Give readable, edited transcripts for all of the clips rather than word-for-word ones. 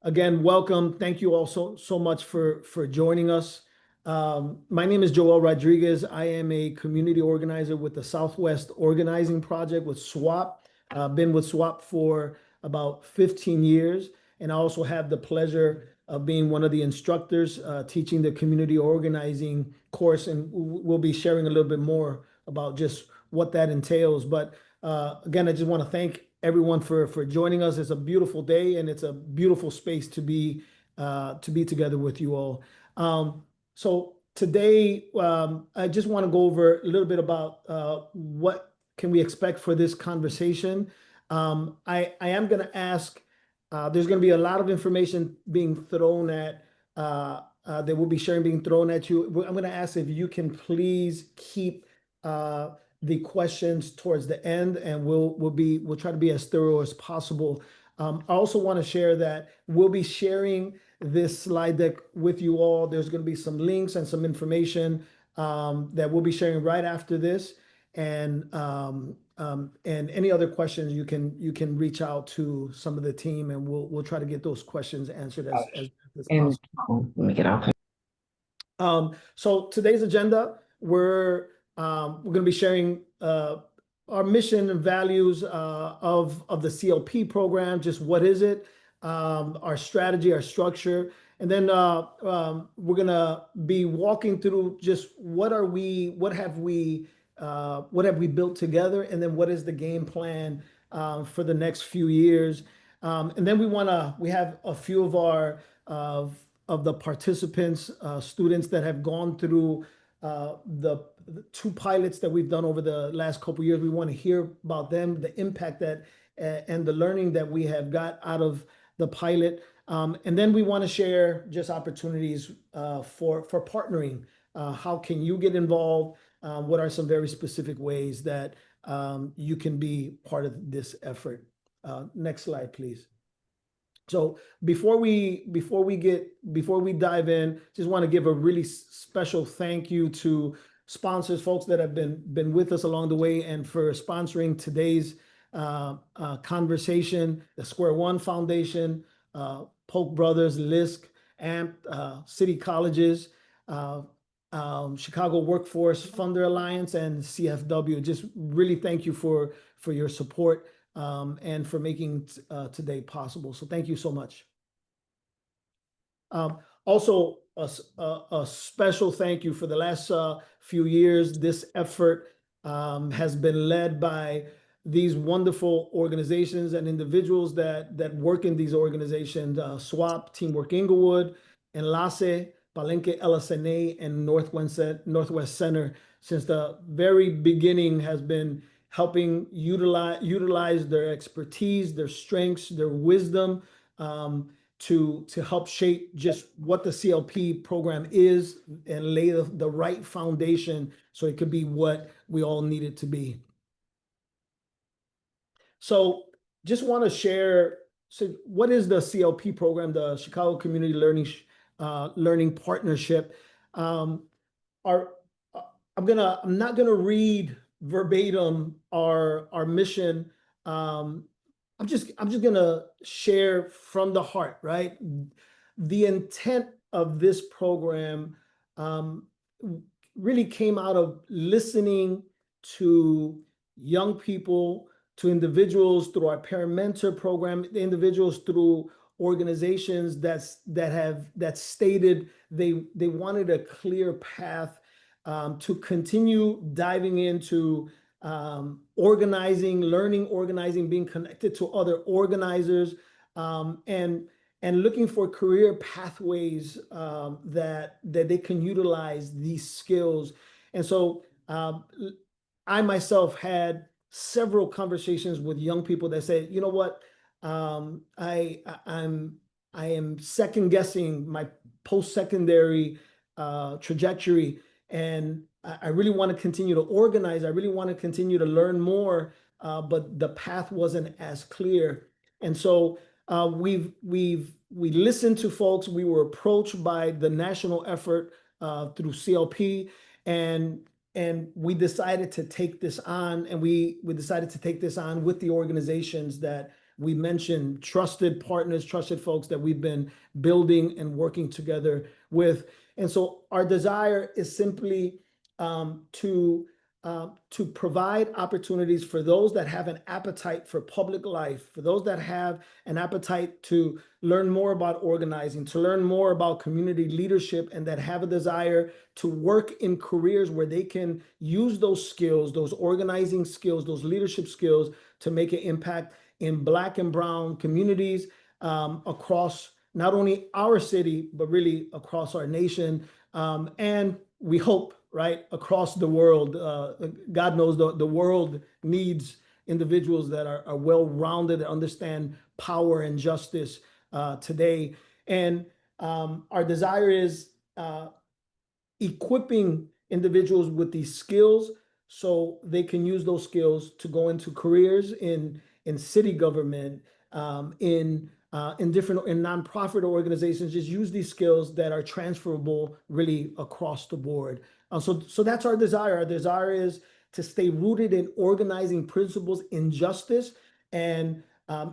Again, welcome. Thank you all so much for joining us. My name is Joel Rodriguez. I am a community organizer with the Southwest Organizing Project with SWAP. I've been with SWAP for about 15 years, and I also have the pleasure of being one of the instructors teaching the community organizing course, and we'll be sharing a little bit more about just what that entails. But again, I just want to thank everyone for joining us. It's a beautiful day, and it's a beautiful space to be together with you all. So today, I just want to go over a little bit about what can we expect for this conversation. I am going to ask. There's going to be a lot of information being thrown at that we'll be sharing, being thrown at you. I'm going to ask if you can please keep the questions towards the end, and we'll try to be as thorough as possible. I also want to share that we'll be sharing this slide deck with you all. There's going to be some links and some information that we'll be sharing right after this, and any other questions you can reach out to some of the team, and we'll try to get those questions answered as possible. Let me get out. So today's agenda, we're going to be sharing our mission and values of the CLP program. Just what is it? Our strategy, our structure, and then we're going to be walking through just what have we built together, and then what is the game plan for the next few years. And then we have a few of the participants, students that have gone through the two pilots that we've done over the last couple of years. We want to hear about them, the impact that and the learning that we have got out of the pilot. And then we want to share just opportunities for partnering. How can you get involved? What are some very specific ways that you can be part of this effort? Next slide, please. So before we dive in, just want to give a really special thank you to sponsors, folks that have been with us along the way, and for sponsoring today's conversation: the Square One Foundation, Polk Brothers, LISC, AMP, City Colleges, Chicago Workforce Funder Alliance, and CFW. Just really thank you for your support and for making today possible. So thank you so much. Also, a special thank you for the last few years. This effort has been led by these wonderful organizations and individuals that work in these organizations: SWAP, Teamwork Inglewood, Enlace, Palenque LSNA, and Northwest Center. Since the very beginning, has been helping utilize their expertise, their strengths, their wisdom to help shape just what the CLP program is, and lay the right foundation so it could be what we all need it to be. So just want to share, so what is the CLP program, the Chicago Community Learning Partnership? I'm not gonna read verbatim our mission. I'm just gonna share from the heart, right? The intent of this program really came out of listening to young people, to individuals through our parent mentor program, individuals through organizations that stated they wanted a clear path to continue diving into organizing, learning, organizing, being connected to other organizers, and looking for career pathways that they can utilize these skills. And so I myself had several conversations with young people that say, you know what, I am second guessing my post-secondary trajectory, and I really want to continue to organize. I really want to continue to learn more, but the path wasn't as clear. And so we listened to folks. We were approached by the national effort through CLP, and we decided to take this on. And we decided to take this on with the organizations that We mentioned trusted partners, trusted folks that we've been building and working together with. And so our desire is simply to provide opportunities for those that have an appetite for public life, for those that have an appetite to learn more about organizing, to learn more about community leadership, and that have a desire to work in careers where they can use those skills, those organizing skills, those leadership skills to make an impact in Black and Brown communities across not only our city, but really across our nation. And we hope, right, across the world. God knows the world needs individuals that are well-rounded, that understand power and justice today. And our desire is equipping individuals with these skills so they can use those skills to go into careers in city government, in different nonprofit organizations. Just use these skills that are transferable really across the board. So that's our desire. Our desire is to stay rooted in organizing principles in justice and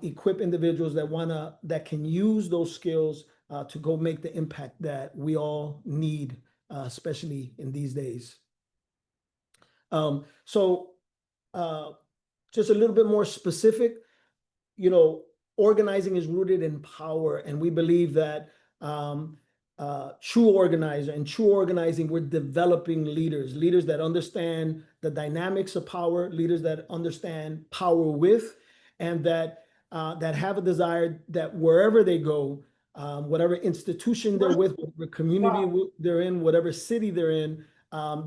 equip individuals that can use those skills to go make the impact that we all need, especially in these days. So just a little bit more specific, organizing is rooted in power, and we believe that true organizing, we're developing leaders that understand the dynamics of power, leaders that understand power with, and that have a desire that wherever they go, whatever institution they're with, whatever community they're in, whatever city they're in,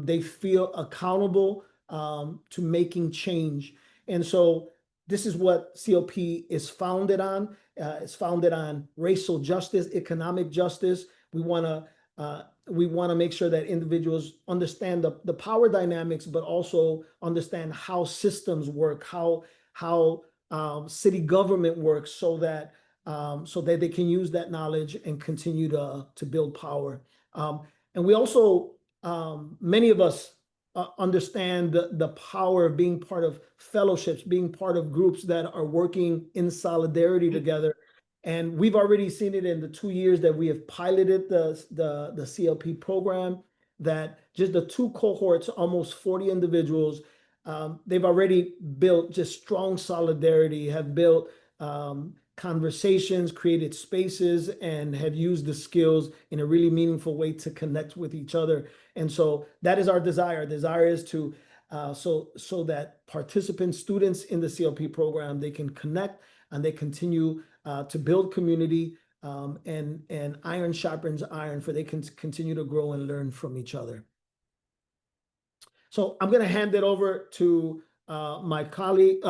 they feel accountable to making change. And so this is what CLP is founded on. It's founded on racial justice, economic justice. We want to make sure that individuals understand the power dynamics, but also understand how systems work, how city government works, so that they can use that knowledge and continue to build power. And we also, many of us understand the power of being part of fellowships, being part of groups that are working in solidarity together. And we've already seen it in the 2 years that we have piloted the CLP program, that just the 2 cohorts, almost 40 individuals, they've already built just strong solidarity, have built conversations, created spaces, and have used the skills in a really meaningful way to connect with each other. And so that is our desire. Our desire is to so that participants, students in the CLP program, they can connect and they continue to build community, and iron sharpens iron, for they can continue to grow and learn from each other. So I'm going to hand it over to my colleague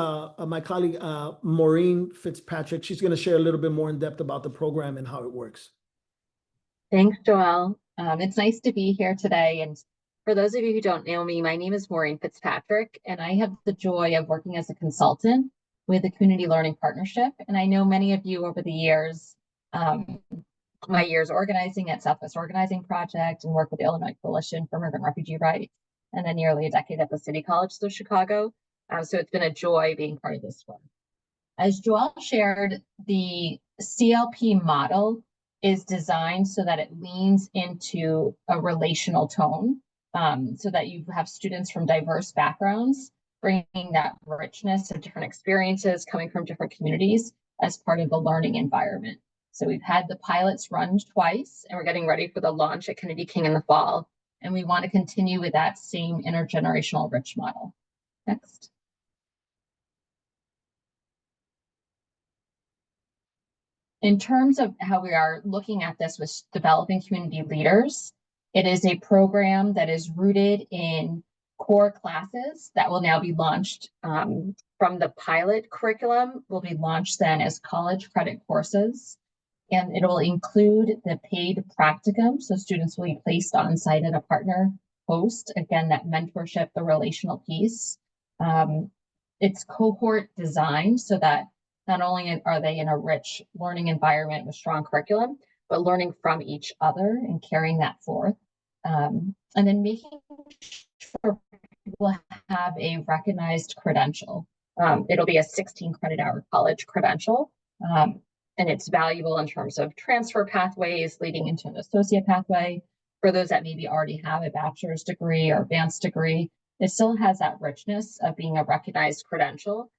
Maureen Fitzpatrick. She's going to share a little bit more in depth about the program and how it works. Thanks, Joel. It's nice to be here today. And for those of you who don't know me, my name is Maureen Fitzpatrick, and I have the joy of working as a consultant with the Community Learning Partnership. And I know many of you over the years, my years organizing at Southwest Organizing Project and work with the Illinois Coalition for Immigrant Refugee Rights, and then nearly a decade at the City College of Chicago. So it's been a joy being part of this work. As Joel shared, the CLP model is designed so that it leans into a relational tone, so that you have students from diverse backgrounds bringing that richness of different experiences coming from different communities as part of the learning environment. So we've had the pilots run twice, and we're getting ready for the launch at Kennedy King in the fall. And we want to continue with that same intergenerational rich model. Next. In terms of how we are looking at this with developing community leaders, it is a program that is rooted in core classes that will now be launched from the pilot curriculum, will be launched then as college credit courses. And it will include the paid practicum. So students will be placed on site at a partner host. Again, that mentorship, the relational piece. It's cohort designed so that not only are they in a rich learning environment with strong curriculum, but learning from each other and carrying that forth. And then making sure people have a recognized credential, It'll be a 16 credit hour college credential. And it's valuable in terms of transfer pathways leading into an associate pathway. For those that maybe already have a bachelor's degree or advanced degree, it still has that richness of being a recognized credential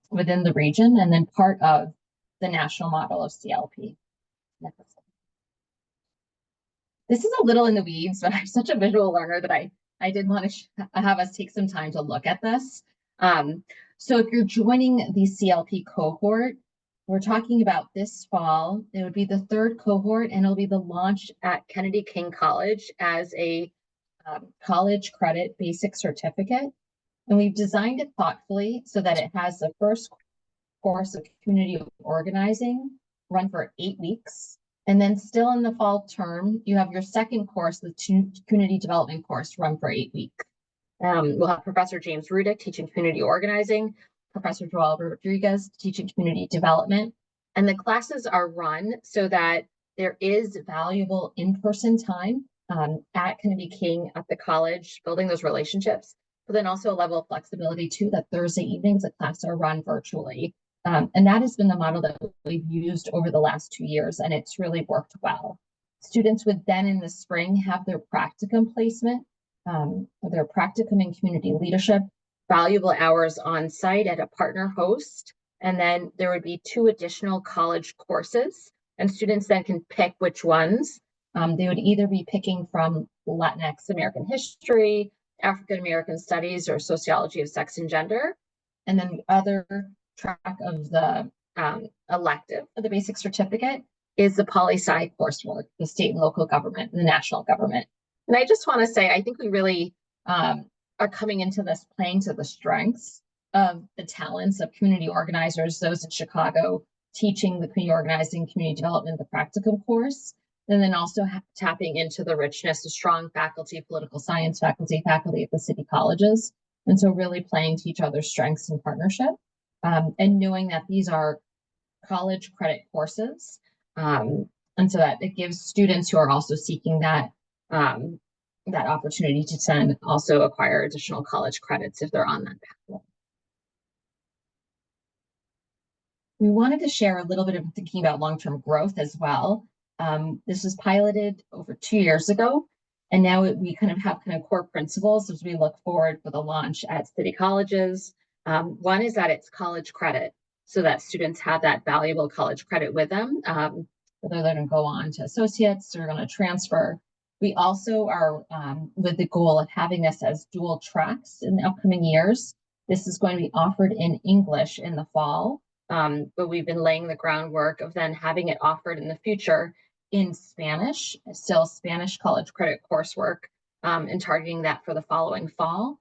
within the region, and then part of the national model of CLP. This is a little in the weeds, but I'm such a visual learner that I did want to have us take some time to look at this. So if you're joining the CLP cohort, we're talking about this fall. It would be the third cohort, and it'll be the launch at Kennedy King College as a college credit basic certificate. And we've designed it thoughtfully so that it has the first course of community organizing run for 8 weeks. And then still in the fall term, you have your second course, the community development course, run for 8 weeks. We'll have Professor James Rudick teaching community organizing, Professor Joel Rodriguez teaching community development. And the classes are run so that there is valuable in-person time at Kennedy King at the college, building those relationships, but then also a level of flexibility too, that Thursday evenings the classes are run virtually. And that has been the model that we've used over the last 2 years, and it's really worked well. Students would then in the spring have their practicum placement, their practicum in community leadership, valuable hours on site at a partner host, and then there would be 2 additional college courses, and students then can pick which ones. They would either be picking from Latinx American history, African American studies, or sociology of sex and gender. And then the other track of the elective for the basic certificate is the poli-sci coursework, the state and local government, and the national government. And I just want to say, I think we really are coming into this playing to the strengths of the talents of community organizers, those in Chicago teaching the community organizing, community development, the practicum course, and then also tapping into the richness of strong faculty, political science faculty at the city colleges. And so really playing to each other's strengths in partnership, and knowing that these are college credit courses. And so that it gives students who are also seeking that that opportunity to then also acquire additional college credits if they're on that pathway. We wanted to share a little bit of thinking about long-term growth as well. This was piloted over 2 years ago, and now we kind of have core principles as we look forward for the launch at city colleges. One is that it's college credit, so that students have that valuable college credit with them, whether they're going to go on to associates or going to transfer. We also are with the goal of having this as dual tracks in the upcoming years. This is going to be offered in English in the fall, but we've been laying the groundwork of then having it offered in the future in Spanish, still Spanish college credit coursework, and targeting that for the following fall.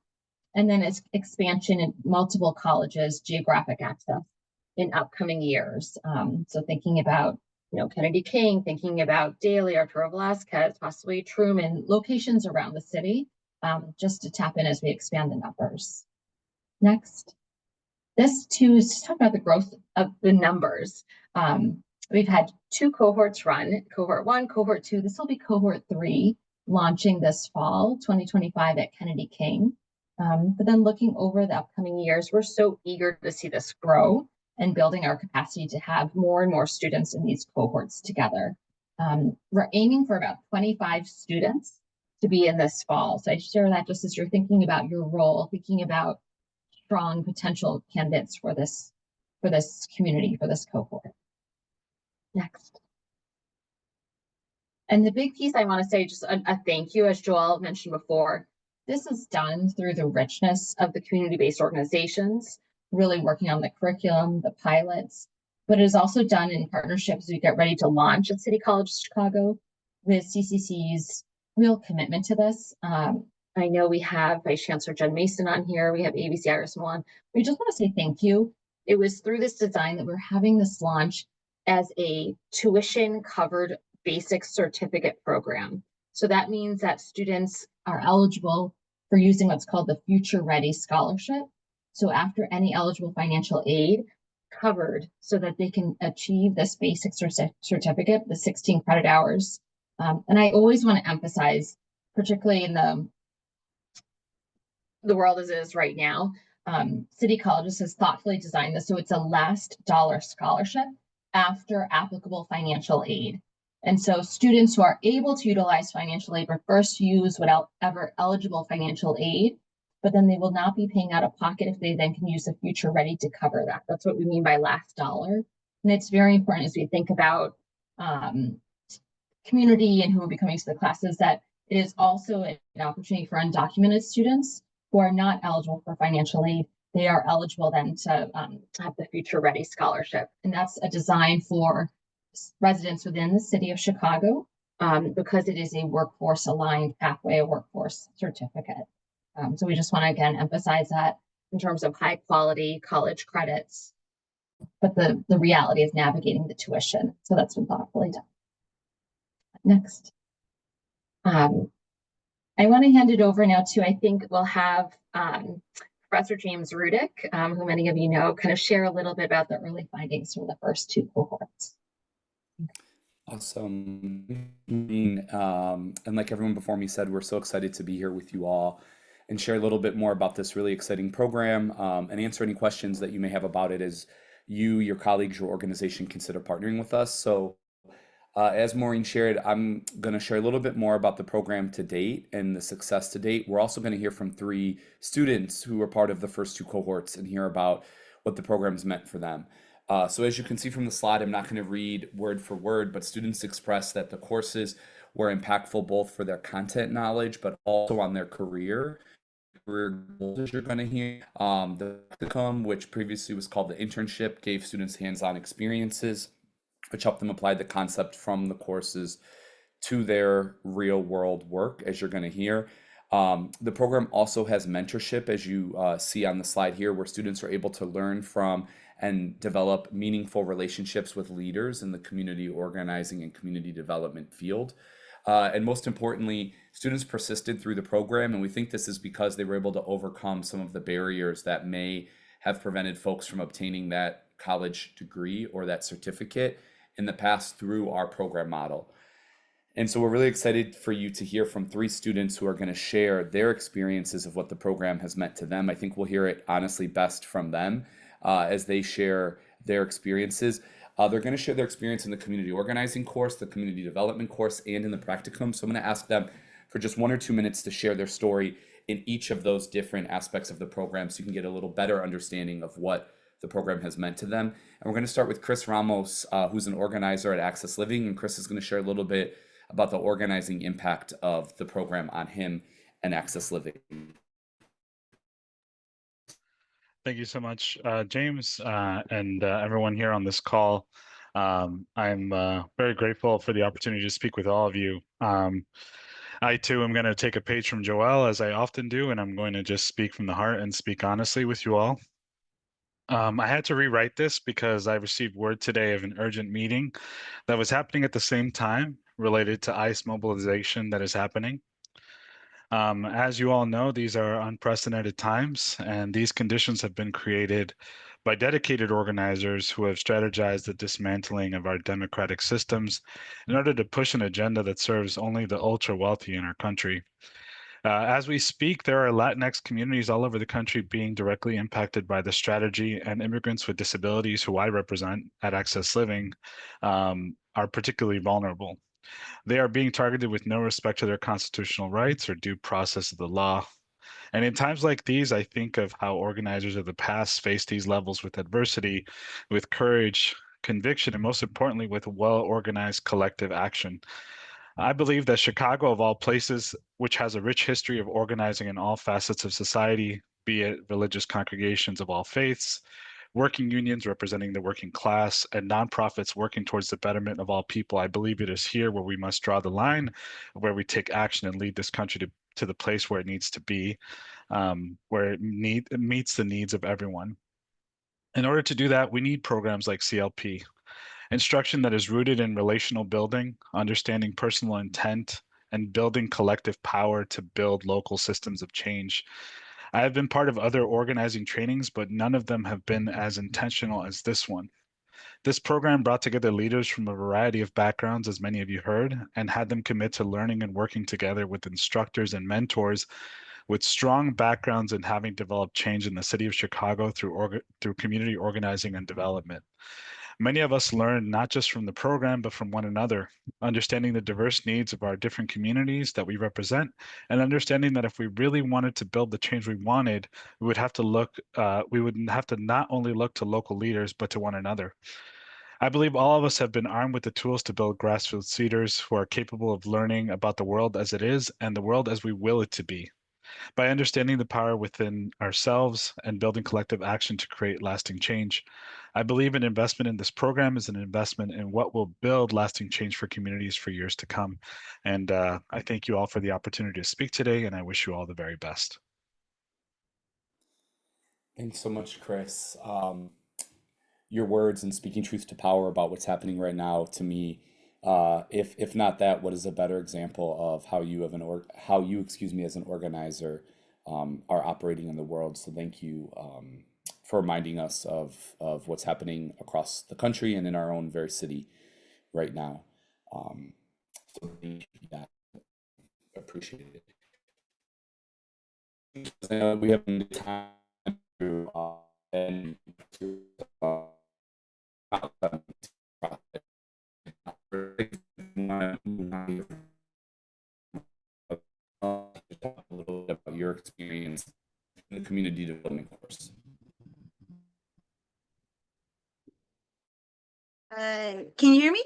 And then it's expansion in multiple colleges, geographic access in upcoming years. So thinking about Kennedy King, thinking about Daly, Arturo Velasquez, possibly Truman, locations around the city, just to tap in as we expand the numbers. Next. This too is to talk about the growth of the numbers. We've had 2 cohorts run, cohort 1, cohort 2. This will be cohort 3 launching this fall, 2025 at Kennedy King. But then looking over the upcoming years, we're so eager to see this grow and building our capacity to have more and more students in these cohorts together. We're aiming for about 25 students to be in this fall. So I share that just as you're thinking about your role, thinking about strong potential candidates for this community, for this cohort. Next. And the big piece I want to say, just a thank you, as Joel mentioned before. This is done through the richness of the community-based organizations, really working on the curriculum, the pilots, but it is also done in partnerships as we get ready to launch at City College of Chicago with CCC's real commitment to this. I know we have Vice Chancellor Jen Mason on here. We have ABC Iris Milan. We just want to say thank you. It was through this design that we're having this launch as a tuition covered basic certificate program. So that means that students are eligible for using what's called the Future Ready Scholarship. So after any eligible financial aid, covered so that they can achieve this basic certificate, the 16 credit hours. And I always want to emphasize, particularly in the world as it is right now, City Colleges has thoughtfully designed this so it's a last dollar scholarship after applicable financial aid. And so students who are able to utilize financial aid will first use whatever eligible financial aid, but then they will not be paying out of pocket if they then can use the future ready to cover that. That's what we mean by last dollar. And it's very important as we think about community and who will be coming to the classes that it is also an opportunity for undocumented students who are not eligible for financial aid. They are eligible then to have the Future Ready Scholarship. And that's a design for residents within the city of Chicago because it is a workforce aligned pathway, a workforce certificate. So we just want to again emphasize that in terms of high quality college credits, but the reality is navigating the tuition. So that's been thoughtfully done. Next. I want to hand it over now to, I think we'll have Professor James Rudick, who many of you know, kind of share a little bit about the early findings from the first two cohorts. Awesome. And like everyone before me said, we're so excited to be here with you all and share a little bit more about this really exciting program and answer any questions that you may have about it as you, your colleagues, your organization consider partnering with us. So as Maureen shared, I'm going to share a little bit more about the program to date and the success to date. We're also going to hear from 3 students who were part of the first 2 cohorts and hear about what the program's meant for them. So as you can see from the slide, I'm not going to read word for word, but students expressed that the courses were impactful both for their content knowledge, but also on their career goals, as you're going to hear. The practicum, which previously was called the internship, gave students hands-on experiences, which helped them apply the concept from the courses to their real world work, as you're going to hear. The program also has mentorship, as you see on the slide here, where students are able to learn from and develop meaningful relationships with leaders in the community organizing and community development field. And most importantly, students persisted through the program, and we think this is because they were able to overcome some of the barriers that may have prevented folks from obtaining that college degree or that certificate in the past through our program model. And so we're really excited for you to hear from 3 students who are going to share their experiences of what the program has meant to them. I think we'll hear it honestly best from them as they share their experiences. They're going to share their experience in the community organizing course, the community development course, and in the practicum. So I'm going to ask them for just 1 or 2 minutes to share their story in each of those different aspects of the program so you can get a little better understanding of what the program has meant to them. And we're going to start with Chris Ramos, who's an organizer at Access Living. And Chris is going to share a little bit about the organizing impact of the program on him and Access Living. Thank you so much, James, and everyone here on this call. I'm very grateful for the opportunity to speak with all of you. I too am going to take a page from Joelle, as I often do, and I'm going to just speak from the heart and speak honestly with you all. I had to rewrite this because I received word today of an urgent meeting that was happening at the same time related to ICE mobilization that is happening. As you all know, these are unprecedented times, and these conditions have been created by dedicated organizers who have strategized the dismantling of our democratic systems in order to push an agenda that serves only the ultra wealthy in our country. As we speak, there are Latinx communities all over the country being directly impacted by the strategy, and immigrants with disabilities who I represent at Access Living are particularly vulnerable. They are being targeted with no respect to their constitutional rights or due process of the law. And in times like these, I think of how organizers of the past face these levels with adversity, with courage, conviction, and most importantly, with well-organized collective action. I believe that Chicago, of all places, which has a rich history of organizing in all facets of society, be it religious congregations of all faiths, working unions representing the working class, and nonprofits working towards the betterment of all people. I believe it is here where we must draw the line, where we take action and lead this country to the place where it needs to be, where it meets the needs of everyone. In order to do that, we need programs like CLP, instruction that is rooted in relational building, understanding personal intent, and building collective power to build local systems of change. I have been part of other organizing trainings, but none of them have been as intentional as this one. This program brought together leaders from a variety of backgrounds, as many of you heard, and had them commit to learning and working together with instructors and mentors with strong backgrounds in having developed change in the city of Chicago through community organizing and development. Many of us learn not just from the program, but from one another, understanding the diverse needs of our different communities that we represent, and understanding that if we really wanted to build the change we wanted, we would have to not only look to local leaders, but to one another. I believe all of us have been armed with the tools to build grassroots leaders who are capable of learning about the world as it is and the world as we will it to be. By understanding the power within ourselves and building collective action to create lasting change, I believe an investment in this program is an investment in what will build lasting change for communities for years to come. And I thank you all for the opportunity to speak today, and I wish you all the very best. Thanks so much, Chris. Your words and speaking truth to power about what's happening right now, to me, if not that, what is a better example of how you have how you, excuse me, as an organizer, are operating in the world. So thank you for reminding us of what's happening across the country and in our own very city right now. So thank you for that. Appreciate it. We have time to and uh, talk a little bit about your experience in the community development course. Can you hear me?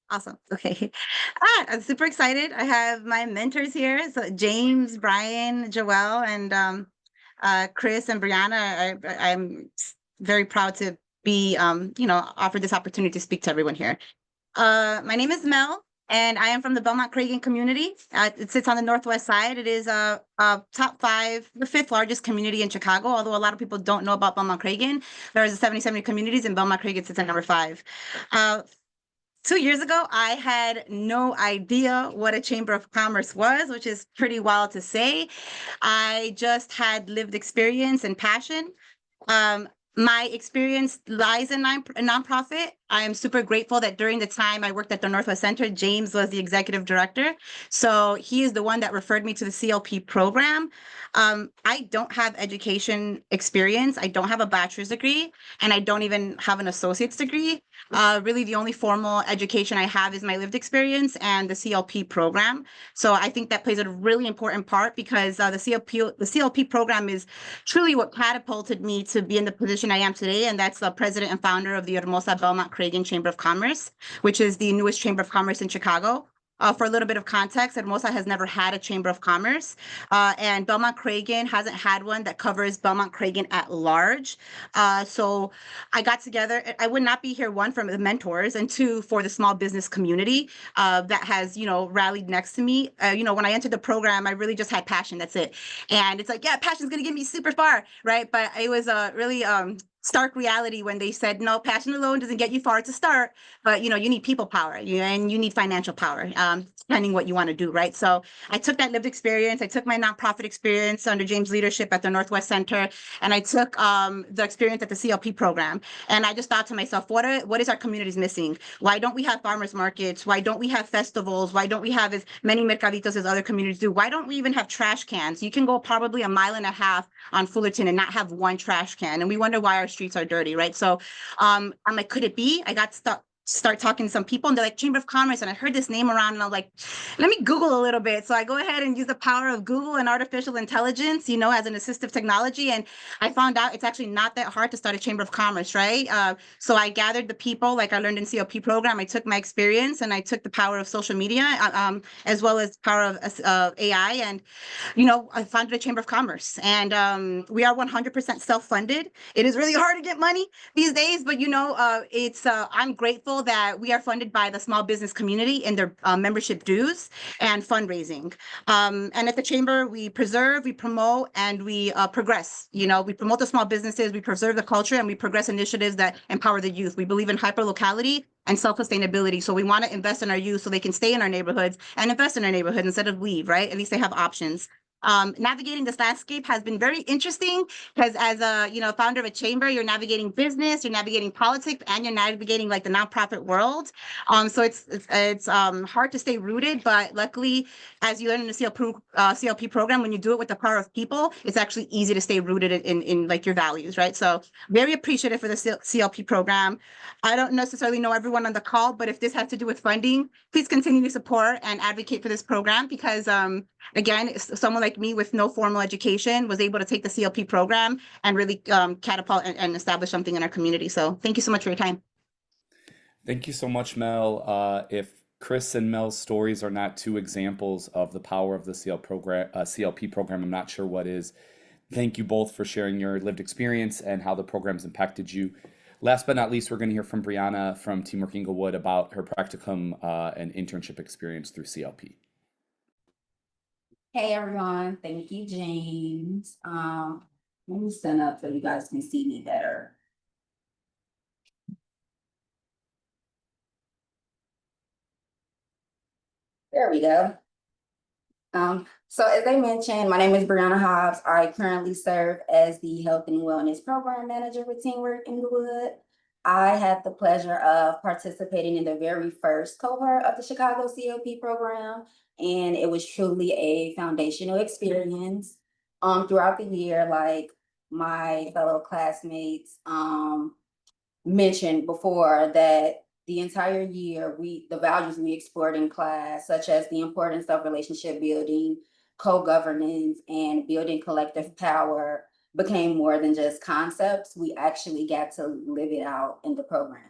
Awesome. Okay. I'm super excited. I have my mentors here. So James, Brian, Joelle, and Chris and Brianna. I'm very proud to be, offered this opportunity to speak to everyone here. My name is Mel, and I am from the Belmont-Cragen community. It sits on the northwest side. It is top 5, the 5th largest community in Chicago, although a lot of people don't know about Belmont-Cragen. There's 70 communities, and Belmont-Cragen sits at number 5. 2 years ago, I had no idea what a chamber of commerce was, which is pretty wild to say. I just had lived experience and passion. My experience lies in nonprofit. I am super grateful that during the time I worked at the Northwest Center, James was the executive director. So he is the one that referred me to the CLP program. I don't have education experience. I don't have a bachelor's degree, and I don't even have an associate's degree. Really, the only formal education I have is my lived experience and the CLP program. So I think that plays a really important part because the CLP program is truly what catapulted me to be in the position I am today, and that's the president and founder of the Hermosa Belmont-Cragen Chamber of Commerce, which is the newest chamber of commerce in Chicago. For a little bit of context, Hermosa has never had a chamber of commerce, and Belmont-Cragen hasn't had one that covers Belmont-Cragen at large. So I got together. I would not be here, one, from the mentors, and 2, for the small business community that has, rallied next to me. When I entered the program, I really just had passion. That's it. And it's like, yeah, passion's going to get me super far, right? But it was a really stark reality when they said, no, passion alone doesn't get you far to start, but you need people power, and you need financial power, depending what you want to do, right? So I took that lived experience, I took my nonprofit experience under James' leadership at the Northwest Center, and I took the experience at the CLP program, and I just thought to myself, what is our communities missing? Why don't we have farmers markets? Why don't we have festivals? Why don't we have as many mercaditos as other communities do? Why don't we even have trash cans? You can go probably a mile and a half on Fullerton and not have one trash can, and we wonder why our streets are dirty, right? So I'm like, could it be? I got stuck. Start talking to some people, and they're like, Chamber of Commerce, and I heard this name around, and I'm like, let me Google a little bit. So I go ahead and use the power of Google and artificial intelligence, as an assistive technology, and I found out it's actually not that hard to start a Chamber of Commerce, right? So I gathered the people, like I learned in CLP program. I took my experience, and I took the power of social media, as well as power of AI, and I founded a Chamber of Commerce, and we are 100% self-funded. It is really hard to get money these days, but I'm grateful that we are funded by the small business community in their membership dues and fundraising. And at the Chamber, we preserve, we promote, and we progress. We promote the small businesses, we preserve the culture, and we progress initiatives that empower the youth. We believe in hyper-locality and self-sustainability. So we want to invest in our youth so they can stay in our neighborhoods and invest in our neighborhoods instead of leave, right? At least they have options. Navigating this landscape has been very interesting because as a founder of a chamber, you're navigating business, you're navigating politics, and you're navigating like the nonprofit world. So it's hard to stay rooted, but luckily, as you learn in the CLP program, when you do it with the power of people, it's actually easy to stay rooted in like your values, right? So very appreciative for the CLP program. I don't necessarily know everyone on the call, but if this has to do with funding, please continue to support and advocate for this program because again, someone like me with no formal education was able to take the CLP program and really catapult and establish something in our community. So thank you so much for your time. Thank you so much, Mel. If Chris and Mel's stories are not two examples of the power of the CLP program, I'm not sure what is. Thank you both for sharing your lived experience and how the program's impacted you. Last but not least, we're going to hear from Brianna from Teamwork Inglewood about her practicum and internship experience through CLP. Hey everyone, thank you, James. Let me stand up so you guys can see me better. There we go. So as I mentioned, my name is Brianna Hobbs. I currently serve as the Health and Wellness Program Manager with Teamwork Inglewood. I had the pleasure of participating in the very first cohort of the Chicago CLP program, and it was truly a foundational experience. Throughout the year, like my fellow classmates mentioned before, that the entire year, the values we explored in class, such as the importance of relationship building, co-governance, and building collective power, became more than just concepts. We actually got to live it out in the program.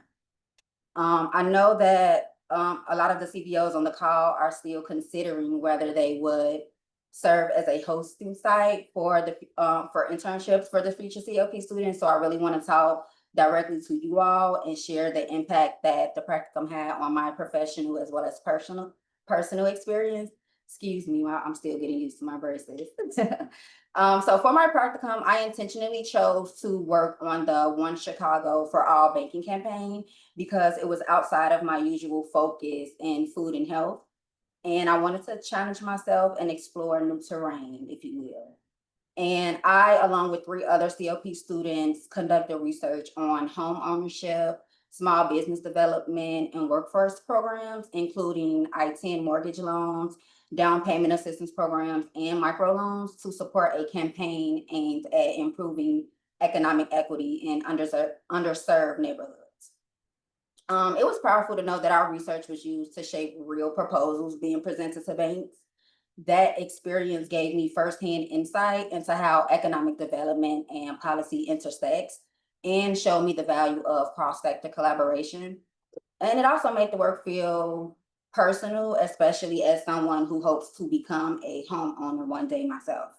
I know that a lot of the CBOs on the call are still considering whether they would serve as a hosting site for internships for the future CLP students. So I really want to talk directly to you all and share the impact that the practicum had on my professional as well as personal experience. Excuse me, I'm still getting used to my braces. So for my practicum, I intentionally chose to work on the One Chicago for All banking campaign because it was outside of my usual focus in food and health. And I wanted to challenge myself and explore new terrain, if you will. And I, along with 3 other CLP students, conducted research on home ownership, small business development, and workforce programs, including I-10 mortgage loans, down payment assistance programs, and microloans to support a campaign aimed at improving economic equity in underserved neighborhoods. It was powerful to know that our research was used to shape real proposals being presented to banks. That experience gave me firsthand insight into how economic development and policy intersects and showed me the value of cross-sector collaboration. And it also made the work feel personal, especially as someone who hopes to become a homeowner one day myself.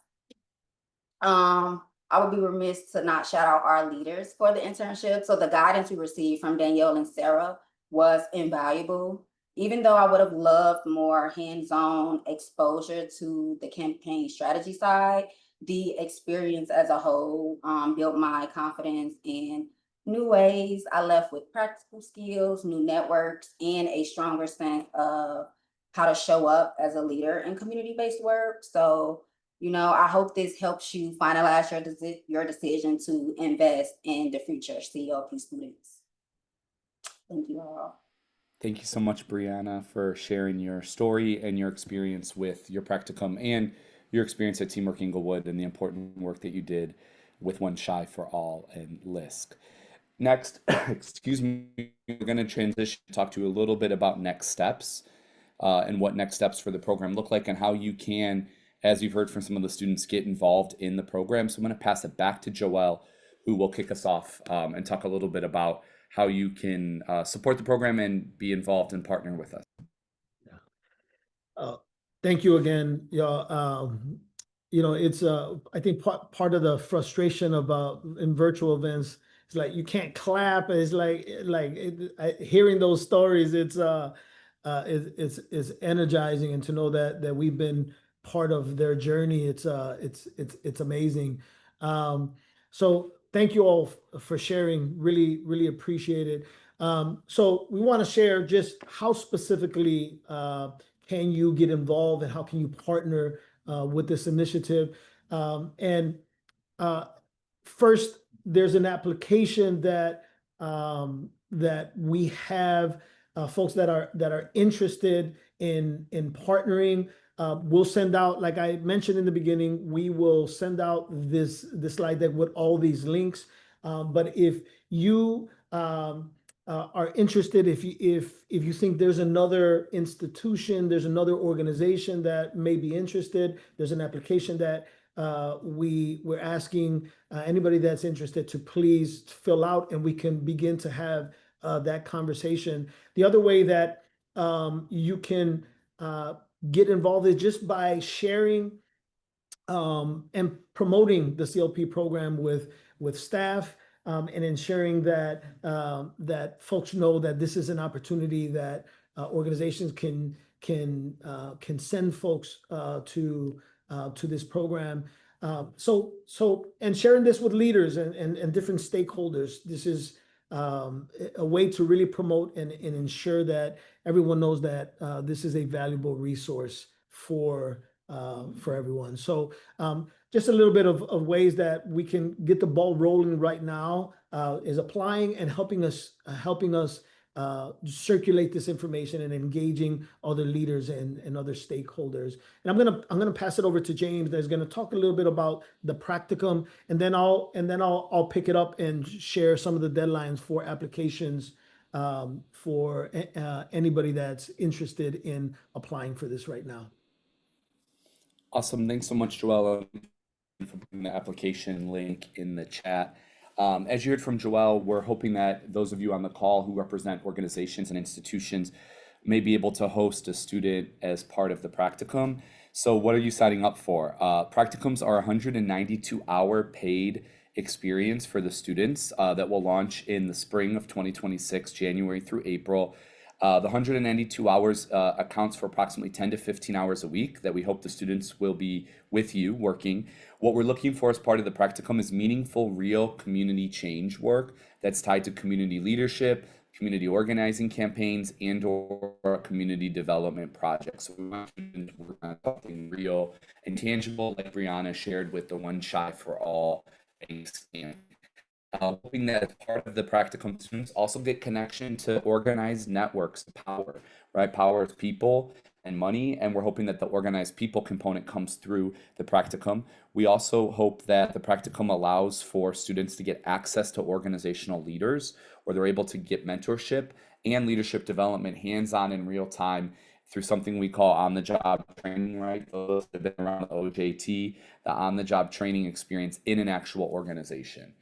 I would be remiss to not shout out our leaders for the internship. So the guidance we received from Danielle and Sarah was invaluable. Even though I would have loved more hands-on exposure to the campaign strategy side, the experience as a whole built my confidence in new ways. I left with practical skills, new networks, and a stronger sense of how to show up as a leader in community-based work. So, I hope this helps you finalize your decision to invest in the future CLP students. Thank you all. Thank you so much, Brianna, for sharing your story and your experience with your practicum and your experience at Teamwork Inglewood and the important work that you did with One Shy for All and LISC. Next, excuse me, we're going to transition to talk to you a little bit about next steps and what next steps for the program look like and how you can, as you've heard from some of the students, get involved in the program. So I'm going to pass it back to Joelle, who will kick us off and talk a little bit about how you can support the program and be involved and partner with us. Thank you again. It's I think part of the frustration about in virtual events is like you can't clap. It's hearing those stories. It's energizing, and to know that we've been part of their journey. It's amazing. So thank you all for sharing. Really appreciate it. So we want to share just how specifically can you get involved and how can you partner with this initiative. And first, there's an application that that we have folks that are interested in partnering. We'll send out, like I mentioned in the beginning, we will send out this slide deck with all these links. But if you are interested, if you think there's another institution, there's another organization that may be interested, there's an application that we're asking anybody that's interested to please fill out, and we can begin to have that conversation. The other way that you can get involved is just by sharing and promoting the CLP program with staff, and ensuring that that folks know that this is an opportunity that organizations can send folks to this program. And sharing this with leaders and different stakeholders. This is a way to really promote and ensure that everyone knows that this is a valuable resource for everyone. So just a little bit of ways that we can get the ball rolling right now is applying and helping us circulate this information and engaging other leaders and other stakeholders. And I'm gonna pass it over to James, that's gonna talk a little bit about the practicum, and then I'll pick it up and share some of the deadlines for applications for anybody that's interested in applying for this right now. Awesome. Thanks so much, Joelle, for putting the application link in the chat. As you heard from Joelle, we're hoping that those of you on the call who represent organizations and institutions may be able to host a student as part of the practicum. So what are you signing up for? Practicums are a 192-hour paid experience for the students that will launch in the spring of 2026, January through April. The 192 hours accounts for approximately 10 to 15 hours a week that we hope the students will be with you working. What we're looking for as part of the practicum is meaningful, real community change work that's tied to community leadership, community organizing campaigns, and or community development projects. So we want students to work on something real and tangible, like Brianna shared with the One Shy for All. Hoping that as part of the practicum, students also get connection to organized networks, power, right? Power is people and money, and we're hoping that the organized people component comes through the practicum. We also hope that the practicum allows for students to get access to organizational leaders, or they're able to get mentorship and leadership development hands-on in real time through something we call on-the-job training, right? Those that have been around OJT, the on-the-job training experience in an actual organization.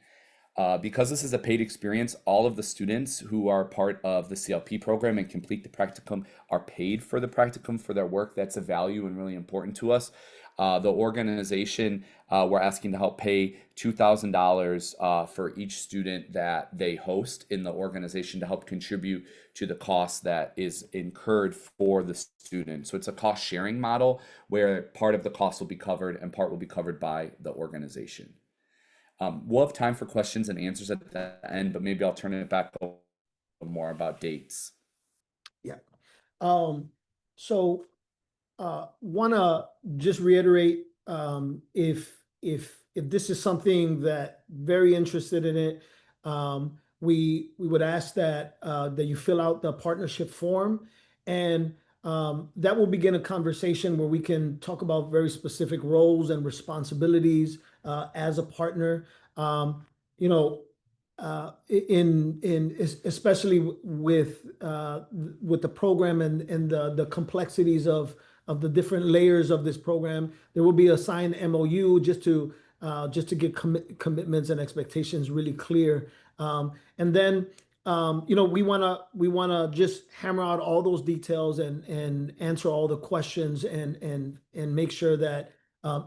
Because this is a paid experience, all of the students who are part of the CLP program and complete the practicum are paid for the practicum for their work. That's a value and really important to us. The organization, we're asking to help pay $2,000 for each student that they host in the organization to help contribute to the cost that is incurred for the student. So it's a cost sharing model where part of the cost will be covered and part will be covered by the organization. We'll have time for questions and answers at the end, but maybe I'll turn it back over more about dates. Yeah. So wanna just reiterate, if this is something that very interested in it, we would ask that that you fill out the partnership form, and that will begin a conversation where we can talk about very specific roles and responsibilities as a partner. You know, especially with the program and the complexities of the different layers of this program, there will be a signed MOU just to get commitments and expectations really clear. And then you know, we wanna just hammer out all those details and answer all the questions and make sure that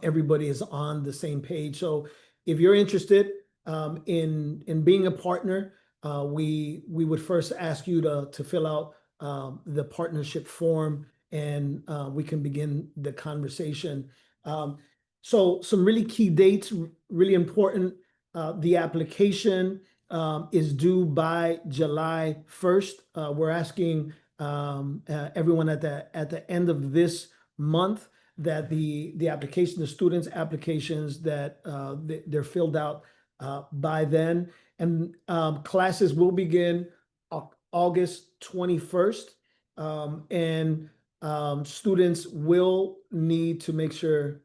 everybody is on the same page. So if you're interested in being a partner, we would first ask you to fill out the partnership form, and we can begin the conversation. So some really key dates, really important. The application is due by July 1st. We're asking everyone at the end of this month that the application, the students' applications, that they're filled out by then. And classes will begin August 21st. And students will need to make sure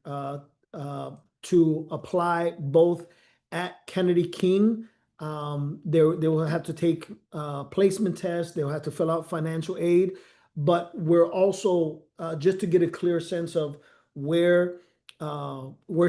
to apply both at Kennedy King. They will have to take placement tests. They'll have to fill out financial aid. But we're also, just to get a clear sense of where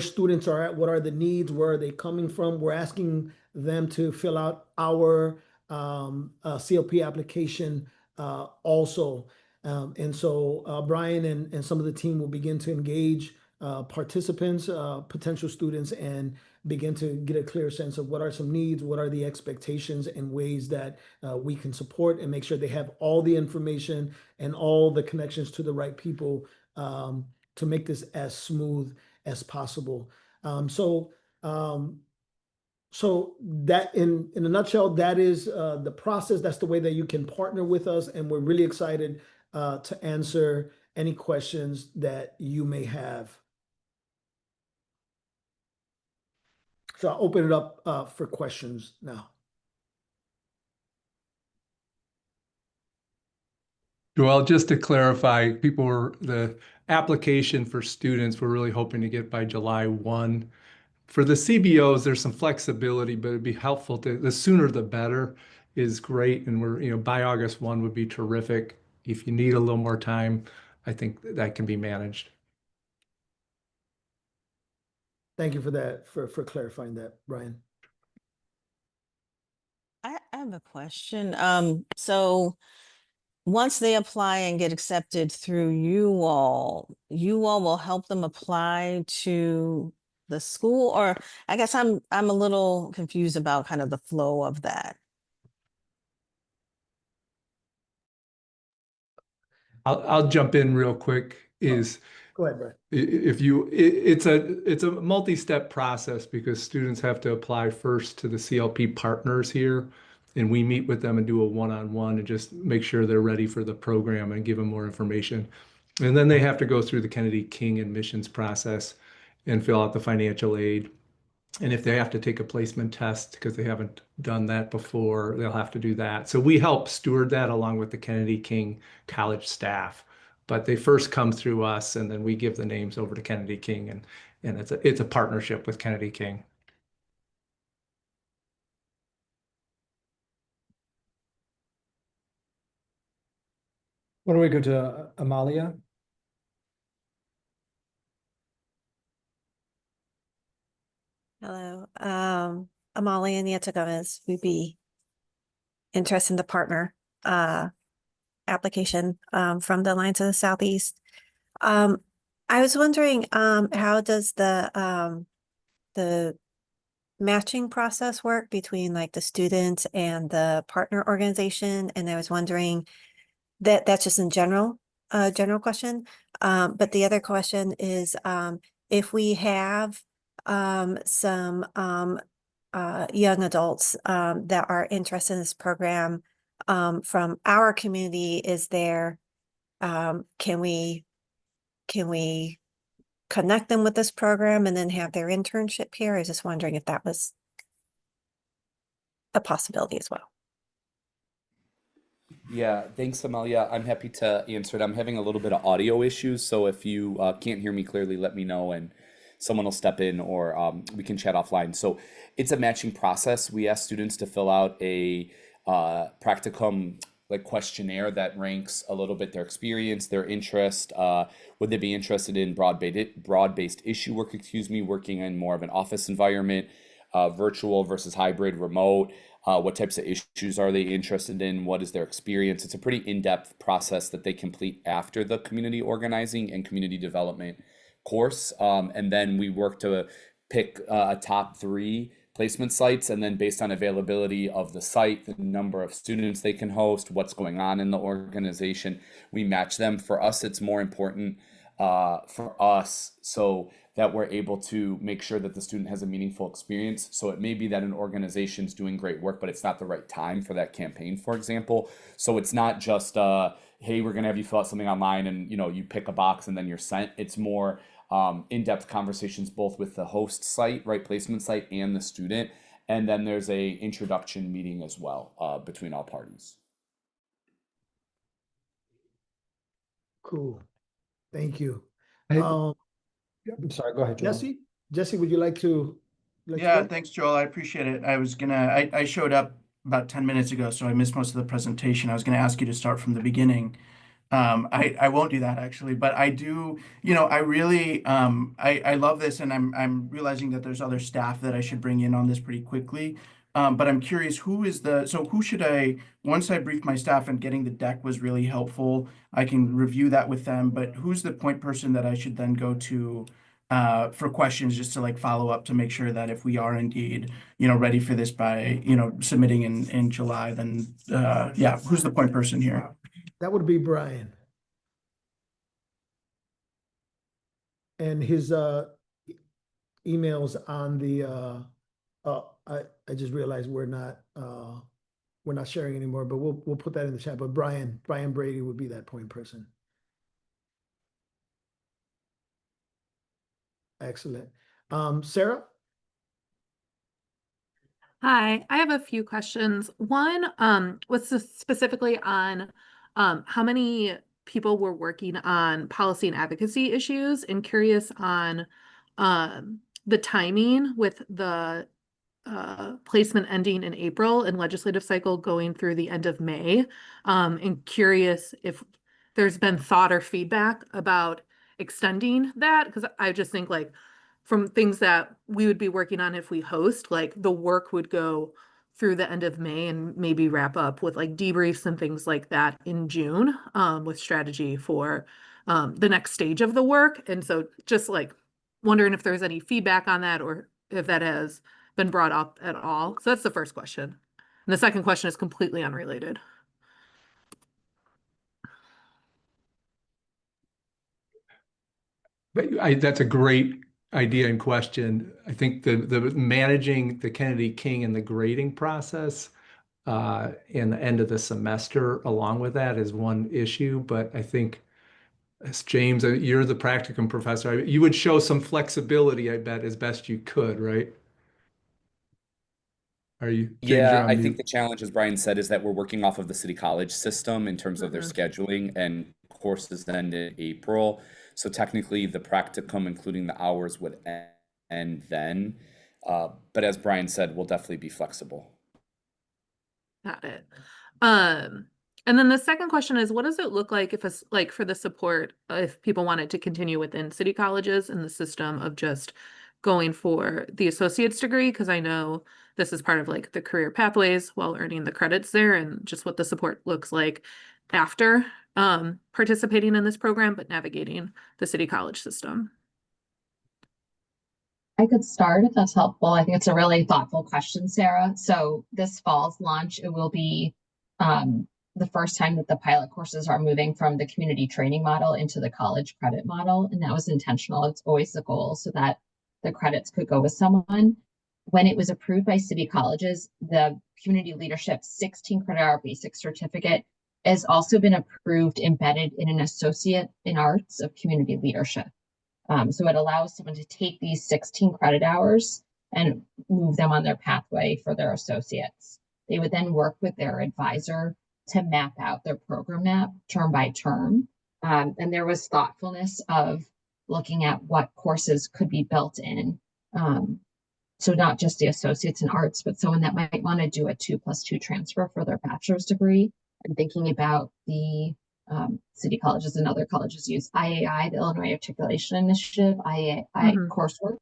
students are at, what are the needs, where are they coming from, we're asking them to fill out our CLP application also. And so Brian and some of the team will begin to engage participants, potential students, and begin to get a clear sense of what are some needs, what are the expectations, and ways that we can support and make sure they have all the information and all the connections to the right people to make this as smooth as possible. So that in a nutshell, that is the process. That's the way that you can partner with us, and we're really excited to answer any questions that you may have. So I'll open it up for questions now. Well, just to clarify, the application for students, we're really hoping to get by July 1. For the CBOs, there's some flexibility, but it'd be helpful the sooner the better is great. And by August 1 would be terrific. If you need a little more time, I think that can be managed. Thank you for that, for clarifying that, Brian. I have a question. So once they apply and get accepted through you all will help them apply to the school, or I guess I'm a little confused about kind of the flow of that. I'll jump in real quick. Go ahead, Brian. It's a multi-step process because students have to apply first to the CLP partners here, and we meet with them and do a one-on-one and just make sure they're ready for the program and give them more information. And then they have to go through the Kennedy King admissions process and fill out the financial aid. And if they have to take a placement test because they haven't done that before, they'll have to do that. So we help steward that along with the Kennedy King college staff. But they first come through us, and then we give the names over to Kennedy King, and it's a partnership with Kennedy King. Why don't we go to Amalia? Hello, Amalia Nieto Gomez. We'd be interested in the partner application from the Alliance of the Southeast. I was wondering, how does the matching process work between like the students and the partner organization? And I was wondering that's just in general question. But the other question is, if we have some young adults that are interested in this program from our community, is there can we connect them with this program and then have their internship here? I was just wondering if that was a possibility as well. Yeah, thanks, Amalia. I'm happy to answer it. I'm having a little bit of audio issues, so if you can't hear me clearly, let me know and someone will step in, or we can chat offline. So it's a matching process. We ask students to fill out a practicum questionnaire that ranks a little bit their experience, their interest. Would they be interested in broad-based issue work, working in more of an office environment, virtual versus hybrid, remote? What types of issues are they interested in? What is their experience? It's a pretty in-depth process that they complete after the community organizing and community development course. And then we work to pick a top 3 placement sites, and then based on availability of the site, the number of students they can host, what's going on in the organization, we match them. For us, it's more important for us so that we're able to make sure that the student has a meaningful experience. So it may be that an organization's doing great work, but it's not the right time for that campaign, for example. So it's not just hey, we're gonna have you fill out something online, and you pick a box and then you're sent. It's more in-depth conversations both with the host site, right, placement site, and the student. And then there's a introduction meeting as well between all parties. Cool. Thank you. I- Um, I'm sorry, go ahead, Joel. Jesse, would you like to? Yeah, go? thanks, Joel. I appreciate it. I showed up about 10 minutes ago, so I missed most of the presentation. I was gonna ask you to start from the beginning. I won't do that actually, but I do, I really, I love this, and I'm realizing that there's other staff that I should bring in on this pretty quickly. But I'm curious, who should once I brief my staff, and getting the deck was really helpful, I can review that with them, but who's the point person that I should then go to for questions, just to like follow up to make sure that if we are indeed, ready for this by, submitting in July, then yeah, who's the point person here? That would be Brian. And his emails on the I just realized we're not sharing anymore, but we'll put that in the chat. But Brian Brady would be that point person. Excellent. Sarah? Hi, I have a few questions. One, was specifically on how many people were working on policy and advocacy issues, and curious on the timing with the placement ending in April and legislative cycle going through the end of May. And curious if there's been thought or feedback about extending that, because I just think like from things that we would be working on if we host, like the work would go through the end of May and maybe wrap up with like debriefs and things like that in June, with strategy for the next stage of the work. And so just like wondering if there's any feedback on that, or if that has been brought up at all. So that's the first question. And the second question is completely unrelated. But that's a great idea and question. I think the managing the Kennedy King and the grading process and the end of the semester along with that is one issue. But I think, as James, you're the practicum professor, you would show some flexibility, I bet, as best you could, right? Are you, James, you're Yeah, on I think mute. the challenge, as Brian said, is that we're working off of the city college system in terms of their scheduling, and courses end in April. So technically, the practicum, including the hours, would end then. But as Brian said, we'll definitely be flexible. Got it. And then the second question is, what does it look like if it's like for the support, if people wanted to continue within city colleges in the system of just going for the associate's degree? Because I know this is part of like the career pathways while earning the credits there, and just what the support looks like after participating in this program, but navigating the city college system. I could start if that's helpful. I think it's a really thoughtful question, Sarah. So this fall's launch, it will be the first time that the pilot courses are moving from the community training model into the college credit model. And that was intentional. It's always the goal so that the credits could go with someone. When it was approved by city colleges, the community leadership 16 credit hour basic certificate has also been approved, embedded in an associate in arts of community leadership. So it allows someone to take these 16 credit hours and move them on their pathway for their associates. They would then work with their advisor to map out their program map term by term. And there was thoughtfulness of looking at what courses could be built in. So not just the associates in arts, but someone that might want to do a 2+2 transfer for their bachelor's degree, and thinking about the city colleges and other colleges use IAI, the Illinois Articulation Initiative, IAI coursework.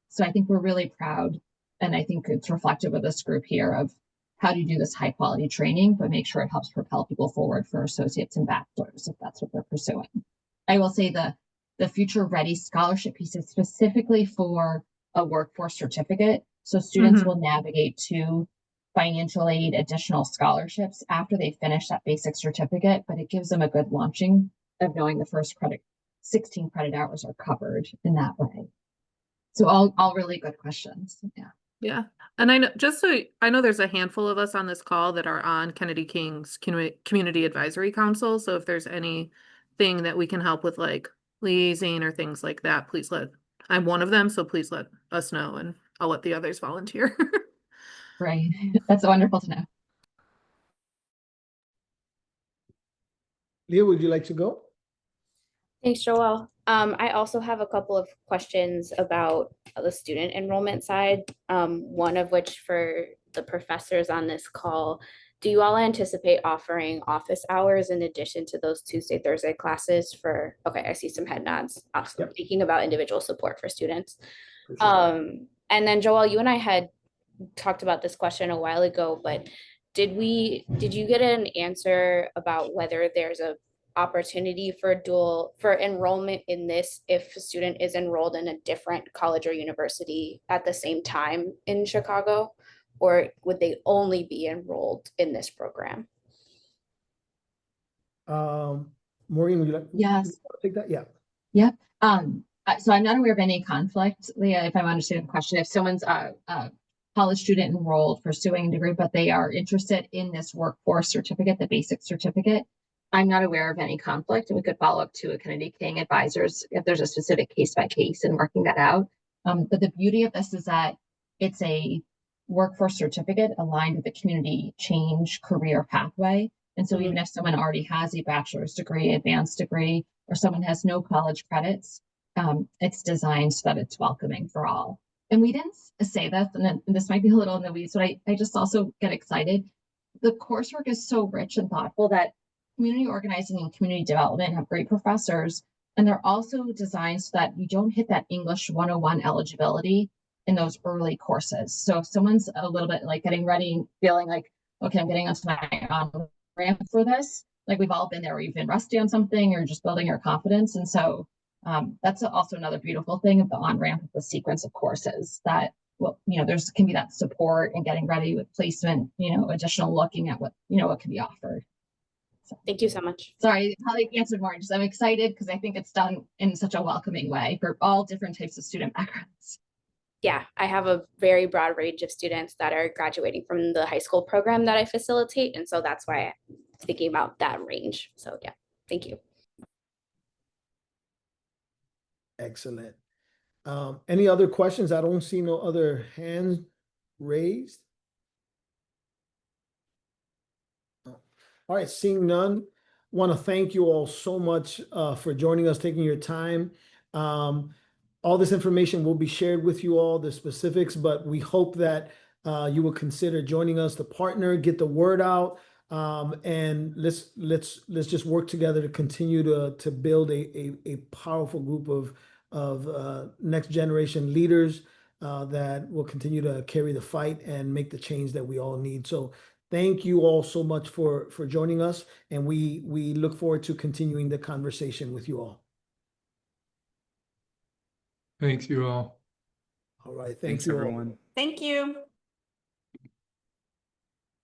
So I think we're really proud, and I think it's reflective of this group here of how do you do this high quality training, but make sure it helps propel people forward for associates and bachelors if that's what they're pursuing. I will say the Future Ready scholarship piece is specifically for a workforce certificate. So students will navigate to financial aid, additional scholarships after they finish that basic certificate, but it gives them a good launching of knowing the first 16 credit hours are covered in that way. So all really good questions. Yeah. Yeah. And I know, just so I know there's a handful of us on this call that are on Kennedy King's Community Advisory Council. So if there's anything that we can help with, like liaising or things like that, please I'm one of them, so please let us know and I'll let the others volunteer. Right. That's wonderful to know. Leah, would you like to go? Thanks, Joelle. I also have a couple of questions about the student enrollment side. One of which for the professors on this call, do you all anticipate offering office hours in addition to those Tuesday, Thursday classes for, okay, I see some head nods. Awesome. Yep. Speaking about individual support for students. For sure. And then Joelle, you and I had talked about this question a while ago, but did you get an answer about whether there's a opportunity for enrollment in this if a student is enrolled in a different college or university at the same time in Chicago, or would they only be enrolled in this program? Maureen, would you like Yes. to take that? Yeah. Yep. So I'm not aware of any conflict, Leah, if I'm understanding the question. If someone's a college student enrolled pursuing a degree, but they are interested in this workforce certificate, the basic certificate, I'm not aware of any conflict, and we could follow up to a Kennedy King advisors if there's a specific case by case and working that out. But the beauty of this is that it's a workforce certificate aligned with the community change career pathway. And so even if someone already has a bachelor's degree, advanced degree, or someone has no college credits, it's designed so that it's welcoming for all. And we didn't say this, and then this might be a little in the weeds, but I just also get excited. The coursework is so rich and thoughtful that community organizing and community development have great professors, and they're also designed so that you don't hit that English 101 eligibility in those early courses. So if someone's a little bit like getting ready, feeling like, okay, I'm getting onto my on-ramp for this, like we've all been there, where you've been rusty on something or just building your confidence. And so that's also another beautiful thing of the on-ramp of the sequence of courses that, well, there's can be that support and getting ready with placement, additional looking at what can be offered. So, thank you so much. Sorry, I probably answered more. Just I'm excited because I think it's done in such a welcoming way for all different types of student backgrounds. Yeah, I have a very broad range of students that are graduating from the high school program that I facilitate. And so that's why I'm thinking about that range. So yeah, thank you. Excellent. Any other questions? I don't see no other hands raised. All right, seeing none, want to thank you all so much for joining us, taking your time. All this information will be shared with you all, the specifics, but we hope that you will consider joining us to partner, get the word out, and let's just work together to continue to build a powerful group of next generation leaders that will continue to carry the fight and make the change that we all need. So thank you all so much for joining us, and we look forward to continuing the conversation with you all. Thanks, you all. All right, Thanks, thank you all. everyone. Thank you.